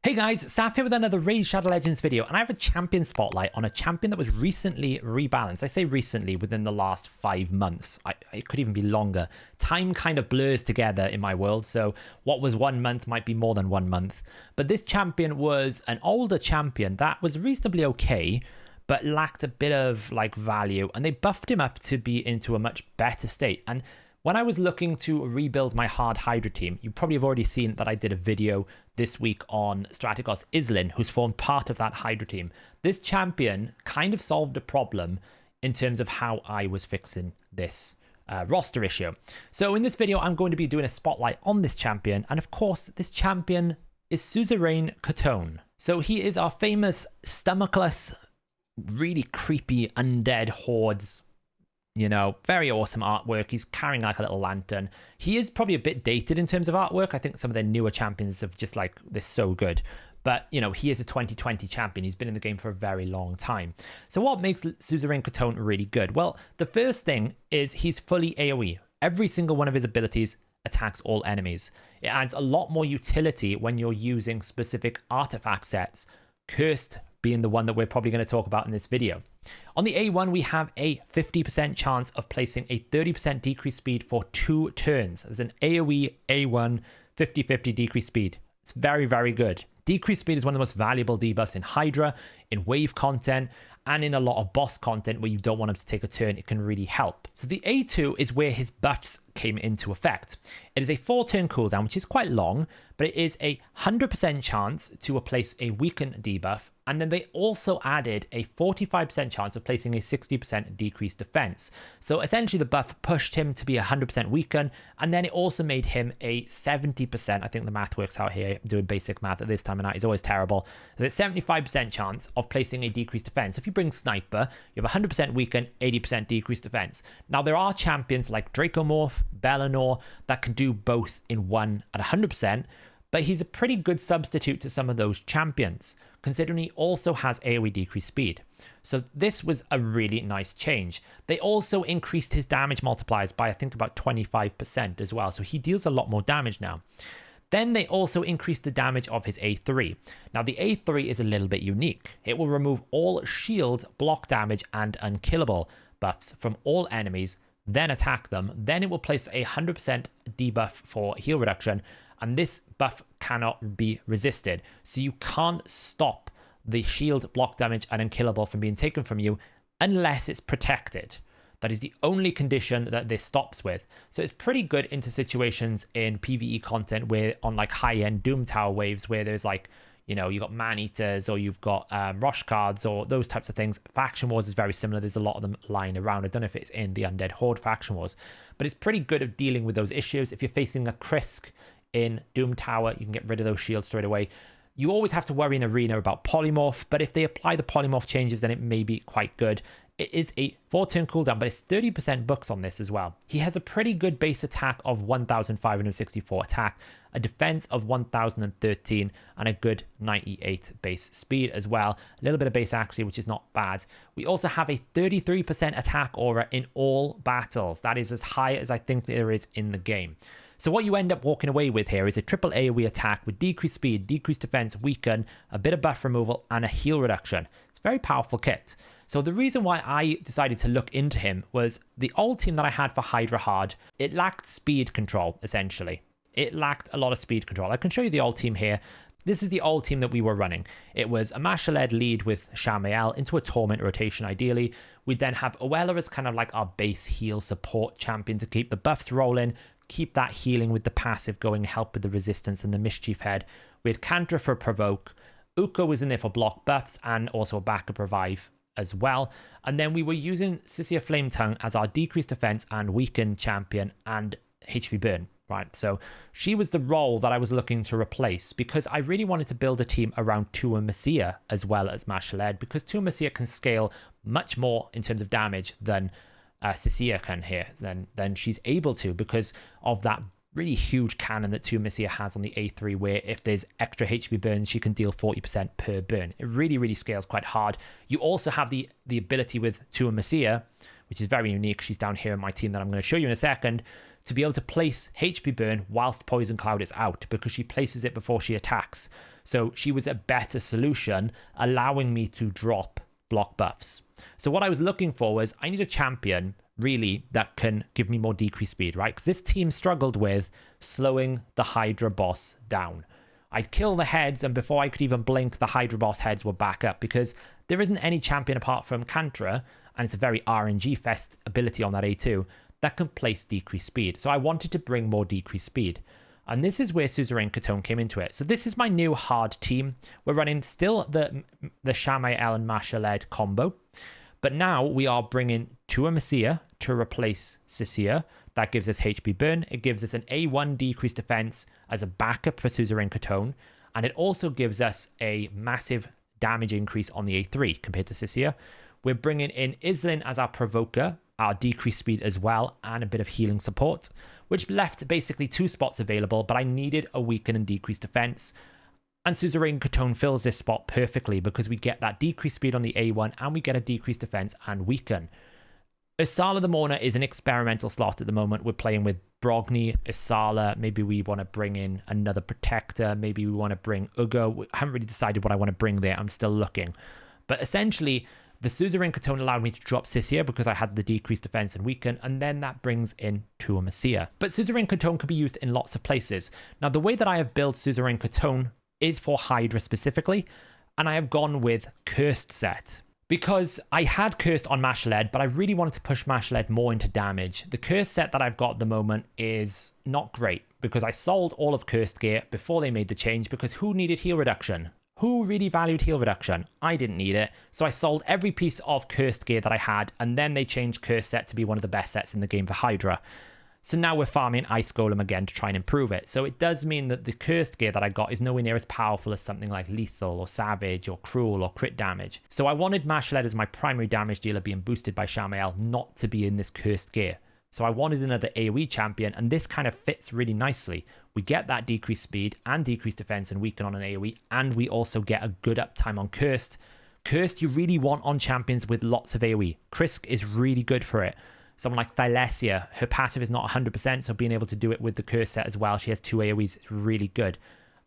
Hey guys, Saf here with another Raid Shadow Legends video, and I have a champion spotlight on a champion that was recently rebalanced. I say recently, within the last 5 months. It could even be longer. Time kind of blurs together in my world, so what was 1 month might be more than 1 month. But this champion was an older champion that was reasonably okay, but lacked a bit of value, and they buffed him up to be into a much better state. And when I was looking to rebuild my hard Hydra team, you probably have already seen that I did a video this week on Strategos Islin, who's formed part of that Hydra team. This champion kind of solved a problem in terms of how I was fixing this roster issue. So in this video, I'm going to be doing a spotlight on this champion. And of course, this champion is Suzerain Katonn. So he is our famous stomachless, really creepy undead hordes. You know, very awesome artwork. He's carrying like a little lantern. He is probably a bit dated in terms of artwork. I think some of their newer champions have just they're so good. But, you know, he is a 2020 champion. He's been in the game for a very long time. So what makes Suzerain Katonn really good? Well, the first thing is he's fully AoE. Every single one of his abilities attacks all enemies. It adds a lot more utility when you're using specific artifact sets, Cursed being the one that we're probably going to talk about in this video. On the A1, we have a 50% chance of placing a 30% decreased speed for 2 turns. There's an AoE A1 50-50 decreased speed. It's very, very good. Decreased speed is one of the most valuable debuffs in Hydra, in wave content, and in a lot of boss content where you don't want him to take a turn. It can really help. So the A2 is where his buffs came into effect. It is a 4-turn cooldown, which is quite long, but it is a 100% chance to place a weaken debuff. And then they also added a 45% chance of placing a 60% decreased defense. So essentially the buff pushed him to be 100% weaken, and then it also made him a 70%, I think the math works out here, I'm doing basic math at this time of night, is always terrible. There's a 75% chance of placing a decreased defense. If you bring Sniper, you have 100% weaken, 80% decreased defense. Now there are champions like Dracomorph, Bellinor that can do both in one at 100%, but he's a pretty good substitute to some of those champions, considering he also has AoE decreased speed. So this was a really nice change. They also increased his damage multipliers by I think about 25% as well, so he deals a lot more damage now. Then they also increased the damage of his A3. Now the A3 is a little bit unique. It will remove all shield, block damage, and unkillable buffs from all enemies, then attack them. Then it will place a 100% debuff for heal reduction, and this buff cannot be resisted. So you can't stop the shield, block damage, and unkillable from being taken from you unless it's protected. That is the only condition that this stops with. So it's pretty good into situations in PvE content where on high-end Doom Tower waves where there's you've got man-eaters or you've got Rosh cards or those types of things. Faction Wars is very similar. There's a lot of them lying around. I don't know if it's in the Undead Horde Faction Wars, but it's pretty good at dealing with those issues. If you're facing a Krisk in Doom Tower, you can get rid of those shields straight away. You always have to worry in Arena about Polymorph, but if they apply the Polymorph changes, then it may be quite good. It is a 4-turn cooldown, but it's 30% books on this as well. He has a pretty good base attack of 1,564 attack, a defense of 1,013, and a good 98 base speed as well. A little bit of base accuracy, which is not bad. We also have a 33% attack aura in all battles. That is as high as I think there is in the game. So what you end up walking away with here is a triple AoE attack with decreased speed, decreased defense, weaken, a bit of buff removal, and a heal reduction. It's a very powerful kit. So the reason why I decided to look into him was the old team that I had for Hydra Hard, it lacked speed control, essentially. It lacked a lot of speed control. I can show you the old team here. This is the old team that we were running. It was a Masha-led lead with Shamael into a Torment rotation, ideally. We'd then have Oella as kind of like our base heal support champion to keep the buffs rolling, keep that healing with the passive going, help with the resistance and the mischief head. We had Kantra for provoke. Uko was in there for block buffs and also a backup revive as well. And then we were using Sisia Flametongue as our decreased defense and weakened champion and HP burn, right? So she was the role that I was looking to replace because I really wanted to build a team around Tua Messia as well as Mashaled, because Tua Messia can scale much more in terms of damage than Sisia can here, then she's able to, because of that really huge cannon that Tua Messia has on the A3, where if there's extra HP burns, she can deal 40% per burn. It really, really scales quite hard. You also have the ability with Tua Messia, which is very unique. She's down here in my team that I'm going to show you in a second, to be able to place HP burn whilst Poison Cloud is out, because she places it before she attacks. So she was a better solution, allowing me to drop block buffs. So what I was looking for was, I need a champion really that can give me more decrease speed, right? Because this team struggled with slowing the Hydra boss down. I'd kill the heads, and before I could even blink, the Hydra boss heads were back up, because there isn't any champion apart from Kantra, and it's a very RNG fest ability on that A2, that can place decrease speed. So I wanted to bring more decrease speed. And this is where Suzerain Katonn came into it. So this is my new hard team. We're running still the Shamael and Masha-led combo. But now we are bringing Tua Messia to replace Sissia. That gives us HP burn. It gives us an A1 decreased defense as a backup for Suzerain Katonn. And it also gives us a massive damage increase on the A3 compared to Sissia. We're bringing in Islin as our provoker, our decreased speed as well, and a bit of healing support, which left basically 2 spots available, but I needed a weaken and decreased defense. And Suzerain Katonn fills this spot perfectly, because we get that decreased speed on the A1 and we get a decreased defense and weaken. Isala the Mourner is an experimental slot at the moment. We're playing with Brogni, Isala. Maybe we want to bring in another protector. Maybe we want to bring Ugo. I haven't really decided what I want to bring there. I'm still looking. But essentially, the Suzerain Katonn allowed me to drop Sissia because I had the decreased defense and weaken, and then that brings in Tua Messia. But Suzerain Katonn can be used in lots of places. Now, the way that I have built Suzerain Katonn is for Hydra specifically, and I have gone with Cursed set. Because I had Cursed on Masha-led, but I really wanted to push Masha-led more into damage. The Cursed set that I've got at the moment is not great, because I sold all of Cursed gear before they made the change, because who needed heal reduction? Who really valued heal reduction? I didn't need it. So I sold every piece of Cursed gear that I had, and then they changed Cursed set to be one of the best sets in the game for Hydra. So now we're farming Ice Golem again to try and improve it. So it does mean that the Cursed gear that I got is nowhere near as powerful as something like Lethal or Savage or Cruel or Crit damage. So I wanted Masha-led as my primary damage dealer being boosted by Shamael not to be in this Cursed gear. So I wanted another AoE champion, and this kind of fits really nicely. We get that decreased speed and decreased defense and weaken on an AoE, and we also get a good uptime on Cursed. Cursed you really want on champions with lots of AoE. Krisk is really good for it. Someone like Thylesia, her passive is not 100%, so being able to do it with the Curse set as well, she has 2 AoEs, it's really good.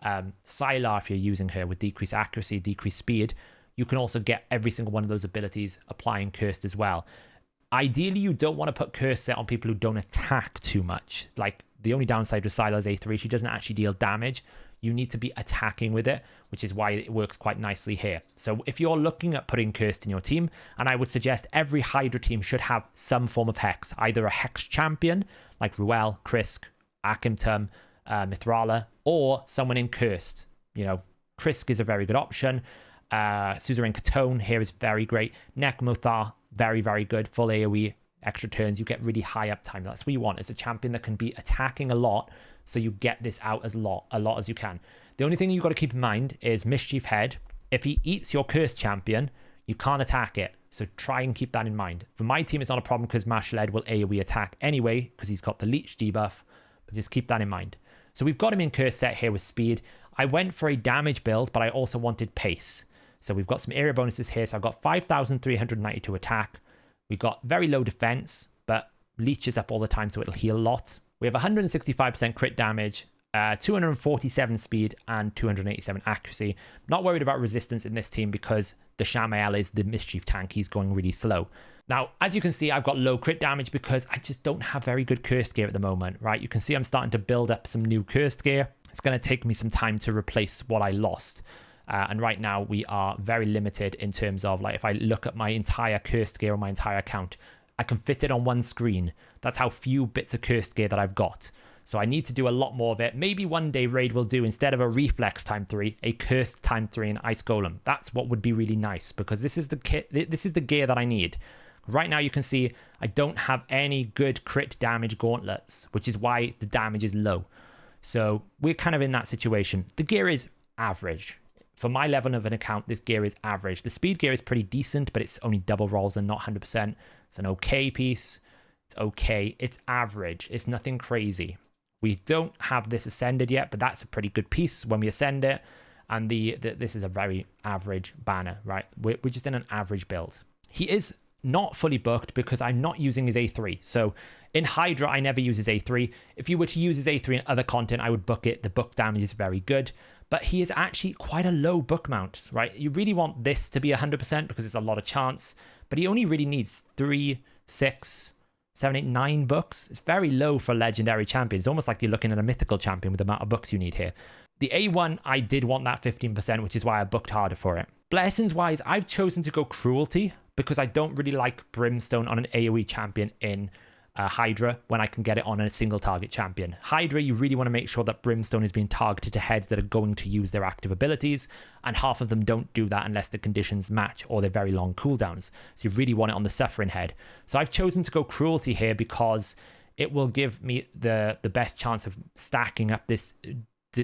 Sylar, if you're using her with decreased accuracy, decreased speed, you can also get every single one of those abilities applying Cursed as well. Ideally, you don't want to put Curse set on people who don't attack too much. Like, the only downside with Sylar's A3, she doesn't actually deal damage. You need to be attacking with it, which is why it works quite nicely here. So if you're looking at putting Cursed in your team, and I would suggest every Hydra team should have some form of Hex, either a Hex champion, like Ruel, Krisk, Akimtum, Mithrala, or someone in Cursed. You know, Krisk is a very good option. Suzerain Katonn here is very great. Nekmothar, very, very good. Full AoE, extra turns. You get really high uptime. That's what you want. It's a champion that can be attacking a lot, so you get this out as a lot as you can. The only thing you've got to keep in mind is Mischief Head. If he eats your Cursed champion, you can't attack it. So try and keep that in mind. For my team, it's not a problem because Masha-led will AoE attack anyway because he's got the Leech debuff. But just keep that in mind. So we've got him in Cursed set here with speed. I went for a damage build, but I also wanted pace. So we've got some area bonuses here. So I've got 5,392 attack. We've got very low defense, but Leech is up all the time, so it'll heal a lot. We have 165% crit damage, 247 speed, and 287 accuracy. Not worried about resistance in this team because the Shamael is the Mischief tank. He's going really slow. Now, as you can see, I've got low crit damage because I just don't have very good Cursed gear at the moment, right? You can see I'm starting to build up some new Cursed gear. It's going to take me some time to replace what I lost. And right now we are very limited in terms of, like, if I look at my entire Cursed gear on my entire account, I can fit it on one screen. That's how few bits of Cursed gear that I've got. So I need to do a lot more of it. Maybe one day Raid will do, instead of a Reflex ×3, a Cursed ×3 and Ice Golem. That's what would be really nice, because this is the kit. This is the gear that I need. Right now you can see I don't have any good crit damage gauntlets, which is why the damage is low. So we're kind of in that situation. The gear is average. For my level of an account, this gear is average. The speed gear is pretty decent, but it's only double rolls and not 100%. It's an okay piece. It's okay. It's average. It's nothing crazy. We don't have this ascended yet, but that's a pretty good piece when we ascend it. And this is a very average banner, right? We're just in an average build. He is not fully booked because I'm not using his A3. So in Hydra, I never use his A3. If you were to use his A3 in other content, I would book it. The book damage is very good, but he is actually quite a low book mount, right? You really want this to be 100% because it's a lot of chance, but he only really needs 3, 6, 7, 8, 9 books. It's very low for a legendary champion. It's almost like you're looking at a mythical champion with the amount of books you need here. The A1, I did want that 15%, which is why I booked harder for it. Blessings wise, I've chosen to go Cruelty because I don't really like Brimstone on an AoE champion in Hydra when I can get it on a single target champion. Hydra, you really want to make sure that Brimstone is being targeted to heads that are going to use their active abilities, and half of them don't do that unless the conditions match or they're very long cooldowns. So you really want it on the suffering head. So I've chosen to go Cruelty here because it will give me the best chance of stacking up this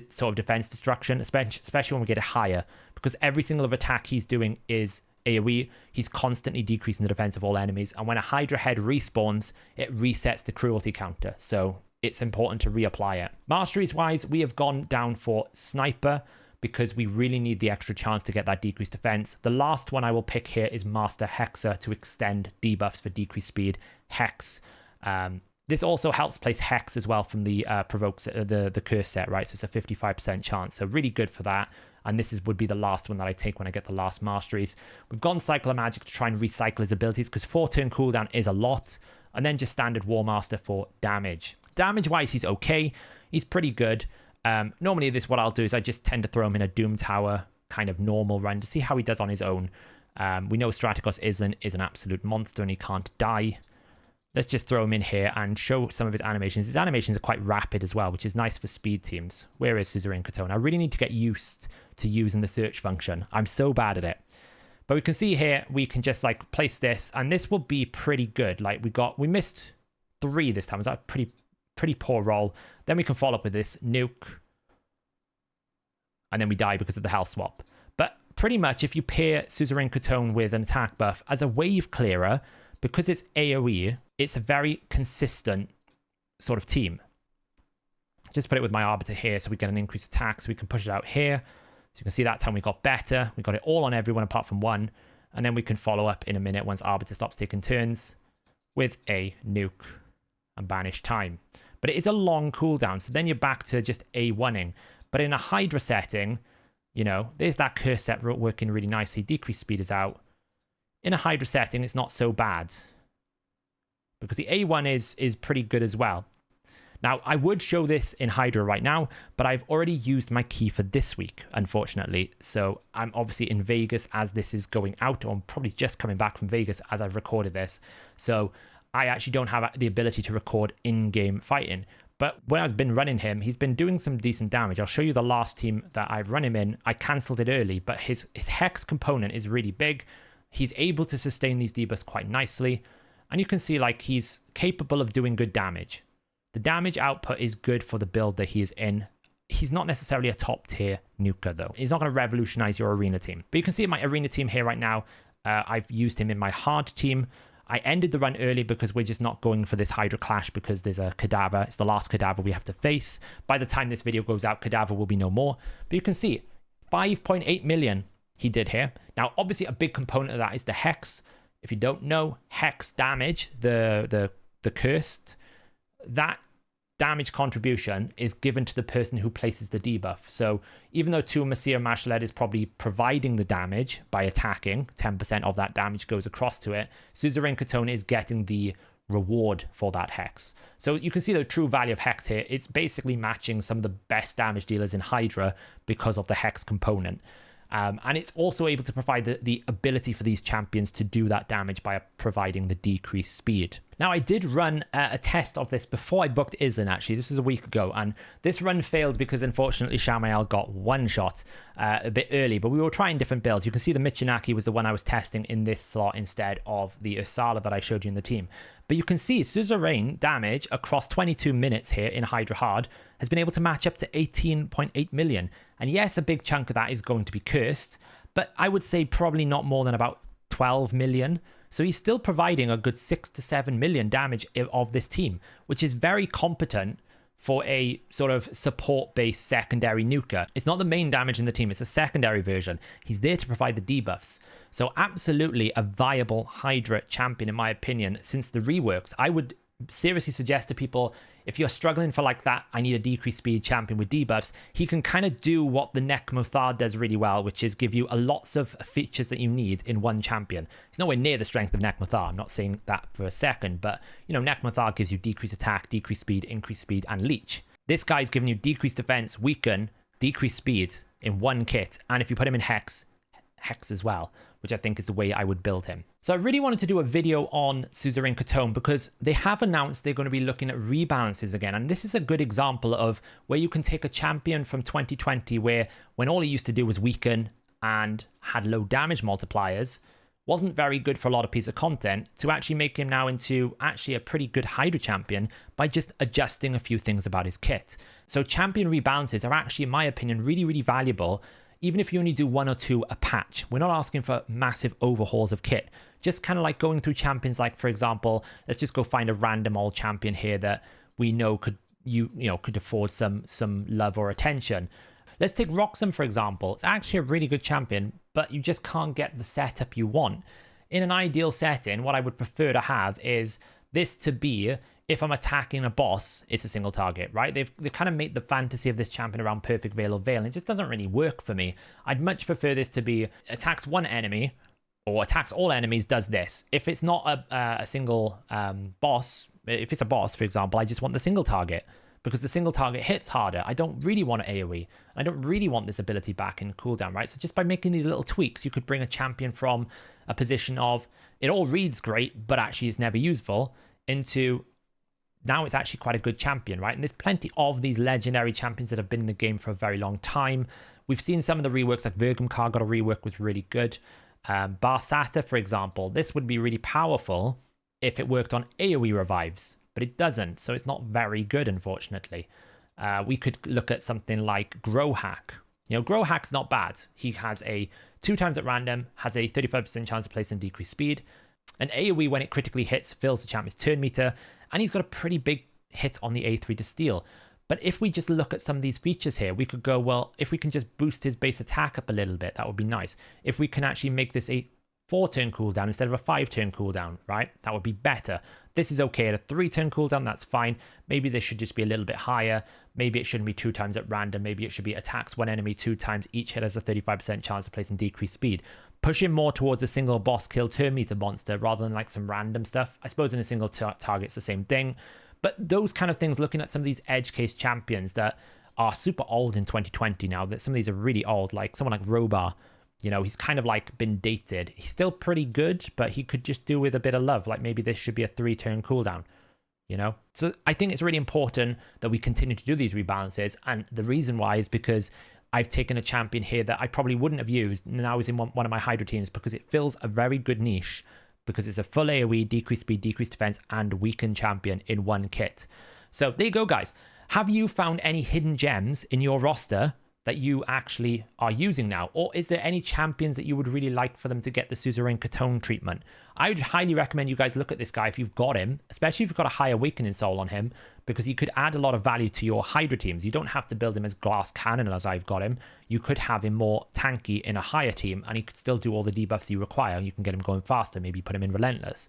sort of defense destruction, especially when we get it higher, because every single attack he's doing is AoE. He's constantly decreasing the defense of all enemies, and when a Hydra head respawns, it resets the Cruelty counter, so it's important to reapply it. Masteries wise, we have gone down for Sniper because we really need the extra chance to get that decreased defense. The last one I will pick here is Master Hexer to extend debuffs for decreased speed. Hex. This also helps place Hex as well from the the curse set, right? So it's a 55% chance. So really good for that. And this would be the last one that I take when I get the last masteries. We've gone Cycle of Magic to try and recycle his abilities because 4-turn cooldown is a lot. And then just standard War Master for damage. Damage-wise, he's okay. He's pretty good. Normally, what I'll do is I just tend to throw him in a Doom Tower kind of normal run to see how he does on his own. We know Strategos is an absolute monster and he can't die. Let's just throw him in here and show some of his animations. His animations are quite rapid as well, which is nice for speed teams. Where is Suzerain Katonn? I really need to get used to using the search function. I'm so bad at it. But we can see here, we can just like place this, and this will be pretty good. Like we missed 3 this time. Was that a pretty poor roll? Then we can follow up with this nuke, and then we die because of the health swap. But pretty much, if you pair Suzerain Katonn with an attack buff as a wave clearer, because it's AoE, it's a very consistent sort of team. Just put it with my Arbiter here so we get an increased attack, so we can push it out here. So you can see that time we got better. We got it all on everyone apart from one. And then we can follow up in a minute once Arbiter stops taking turns with a nuke and banish time. But it is a long cooldown, so then you're back to just A1ing. But in a Hydra setting, you know, there's that curse set working really nicely. Decreased speed is out. In a Hydra setting, it's not so bad because the A1 is pretty good as well. Now, I would show this in Hydra right now, but I've already used my key for this week, unfortunately. So I'm obviously in Vegas as this is going out, or I'm probably just coming back from Vegas as I've recorded this. So I actually don't have the ability to record in-game fighting. But when I've been running him, he's been doing some decent damage. I'll show you the last team that I've run him in. I cancelled it early, but his Hex component is really big. He's able to sustain these debuffs quite nicely. And you can see like he's capable of doing good damage. The damage output is good for the build that he is in. He's not necessarily a top tier nuker though. He's not going to revolutionize your arena team. But you can see in my arena team here right now, I've used him in my hard team. I ended the run early because we're just not going for this Hydra clash because there's a cadaver. It's the last cadaver we have to face. By the time this video goes out, cadaver will be no more. But you can see 5.8 million he did here. Now, obviously a big component of that is the Hex. If you don't know, Hex damage, the cursed, that damage contribution is given to the person who places the debuff. So even though Tuamacia Mashaled is probably providing the damage by attacking, 10% of that damage goes across to it, Suzerain Katonn is getting the reward for that Hex. So you can see the true value of Hex here. It's basically matching some of the best damage dealers in Hydra because of the Hex component. And it's also able to provide the ability for these champions to do that damage by providing the decreased speed. Now, I did run a test of this before I booked Islin, actually. This was a week ago, and this run failed because, unfortunately, Shamael got one shot a bit early, but we were trying different builds. You can see the Michinaki was the one I was testing in this slot instead of the Ursala that I showed you in the team. But you can see Suzerain damage across 22 minutes here in Hydra Hard has been able to match up to 18.8 million. And yes, a big chunk of that is going to be cursed, but I would say probably not more than about 12 million. So he's still providing a good 6 to 7 million damage of this team, which is very competent for a sort of support-based secondary nuker. It's not the main damage in the team, it's a secondary version. He's there to provide the debuffs. So absolutely a viable Hydra champion in my opinion. Since the reworks, I would seriously suggest to people, if you're struggling for like that, I need a decreased speed champion with debuffs, he can kind of do what the Nekmothar does really well, which is give you lots of features that you need in one champion. He's nowhere near the strength of Nekmothar, I'm not saying that for a second, but you know, Nekmothar gives you decreased attack, decreased speed, increased speed, and leech. This guy's giving you decreased defense, weaken, decreased speed in one kit, and if you put him in Hex as well, which I think is the way I would build him. So I really wanted to do a video on Suzerain Katonn because they have announced they're going to be looking at rebalances again. And this is a good example of where you can take a champion from 2020 where when all he used to do was weaken and had low damage multipliers, wasn't very good for a lot of pieces of content, to actually make him now into actually a pretty good Hydra champion by just adjusting a few things about his kit. So champion rebalances are actually, in my opinion, really, really valuable. Even if you only do 1 or 2 a patch, we're not asking for massive overhauls of kit. Just kind of like going through champions, like for example, let's just go find a random old champion here that we know could could afford some love or attention. Let's take Roxanne for example. It's actually a really good champion, but you just can't get the setup you want. In an ideal setting, what I would prefer to have is this to be, if I'm attacking a boss, it's a single target, right? They've kind of made the fantasy of this champion around Perfect Veil or Veil, and it just doesn't really work for me. I'd much prefer this to be attacks one enemy or attacks all enemies, does this. If it's not a single boss, if it's a boss, for example, I just want the single target because the single target hits harder. I don't really want an AoE. I don't really want this ability back in cooldown, right? So just by making these little tweaks, you could bring a champion from a position of it all reads great, but actually is never useful, into now it's actually quite a good champion, right? And there's plenty of these legendary champions that have been in the game for a very long time. We've seen some of the reworks, like Vergumkar got a rework, was really good. Barsatha, for example, this would be really powerful if it worked on AoE revives, but it doesn't, so it's not very good, unfortunately. We could look at something like Growhack. You know, Growhack's not bad. He has a 2 times at random, has a 35% chance of placing decreased speed. An AoE, when it critically hits, fills the champion's turn meter, and he's got a pretty big hit on the A3 to steal. But if we just look at some of these features here, we could go, well, if we can just boost his base attack up a little bit, that would be nice. If we can actually make this a 4-turn cooldown instead of a 5-turn cooldown, right? That would be better. This is okay at a 3-turn cooldown, that's fine. Maybe this should just be a little bit higher. Maybe it shouldn't be 2 times at random. Maybe it should be attacks one enemy 2 times. Each hit has a 35% chance of placing decreased speed. Push him more towards a single boss kill turn meter monster rather than like some random stuff. I suppose in a single target it's the same thing. But those kind of things, looking at some of these edge case champions that are super old in 2020 now, that some of these are really old, like someone like Robar, you know, he's kind of like been dated. He's still pretty good, but he could just do with a bit of love. Like maybe this should be a 3-turn cooldown, you know? So I think it's really important that we continue to do these rebalances. And the reason why is because I've taken a champion here that I probably wouldn't have used, and now is in one of my Hydra teams because it fills a very good niche, because it's a full AoE, decreased speed, decreased defense, and weakened champion in one kit. So there you go, guys. Have you found any hidden gems in your roster that you actually are using now? Or is there any champions that you would really like for them to get the Suzerain Katonn treatment? I would highly recommend you guys look at this guy if you've got him, especially if you've got a high awakening soul on him, because he could add a lot of value to your Hydra teams. You don't have to build him as glass cannon as I've got him. You could have him more tanky in a higher team, and he could still do all the debuffs you require. You can get him going faster, maybe put him in Relentless.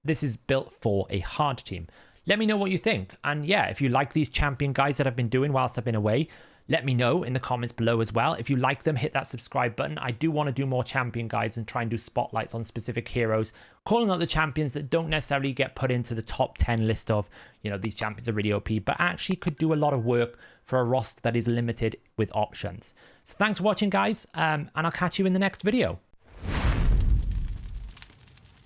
This is built for a hard team. Let me know what you think. And yeah, if you like these champion guys that I've been doing whilst I've been away, let me know in the comments below as well. If you like them, hit that subscribe button. I do want to do more champion guides and try and do spotlights on specific heroes, calling out the champions that don't necessarily get put into the top 10 list of, you know, these champions are really OP, but actually could do a lot of work for a roster that is limited with options. So thanks for watching, guys, and I'll catch you in the next video.